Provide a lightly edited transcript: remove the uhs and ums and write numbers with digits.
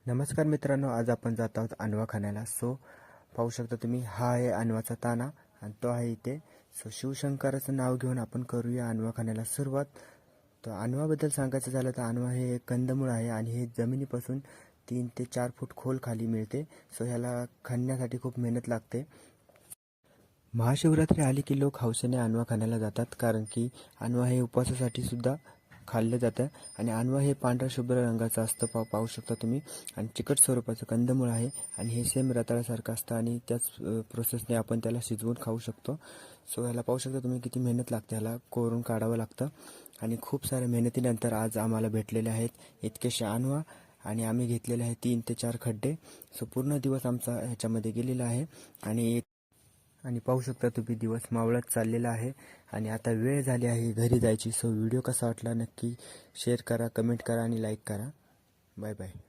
नमस्कार मित्रांनो, आज आपण जात आहोत अनवा खाण्याला. पाहू शकता तुम्ही, हा आहे अनवाचा ताना आणि तो आहे इथे. शिवशंकराचं नाव घेऊन आपण करूया अनवा खाण्याला सुरुवात. तर अनवाबद्दल सांगायचं झालं तर अनवा हे एक कंदमुळ आहे आणि हे जमिनीपासून 3 ते 4 फूट खोल खाली मिळते. ह्याला खणण्यासाठी खूप मेहनत लागते. महाशिवरात्री आली की लोक हौसेने अनवा खाण्याला जातात, कारण की अनवा हे उपवासासाठी सुद्धा खाल्लं जातं. आणि अनवा हे पांढऱ्या शुभ्र रंगाचं असतं, पाहू शकता तुम्ही. आणि चिकट स्वरूपाचं कंदमुळ आहे आणि हे सेम रताळ्यासारखं असतं आणि त्याच प्रोसेसने आपण त्याला शिजवून खाऊ शकतो. ह्याला पाहू शकता तुम्ही किती मेहनत लागते, ह्याला कोरून काढावं लागतं. आणि खूप साऱ्या मेहनतीनंतर आज आम्हाला भेटलेले आहेत इतकेशे अनवा आणि आम्ही घेतलेले आहे 3 ते 4 खड्डे. पूर्ण दिवस आमचा ह्याच्यामध्ये गेलेला आहे. आणि पाहू शकता तुम्ही, दिवस मावळत चाललेला आहे आणि आता वेळ झाली आहे घरी जायची. व्हिडिओ कसा वाटला नक्की शेअर करा, कमेंट करा आणि लाईक करा. Bye bye.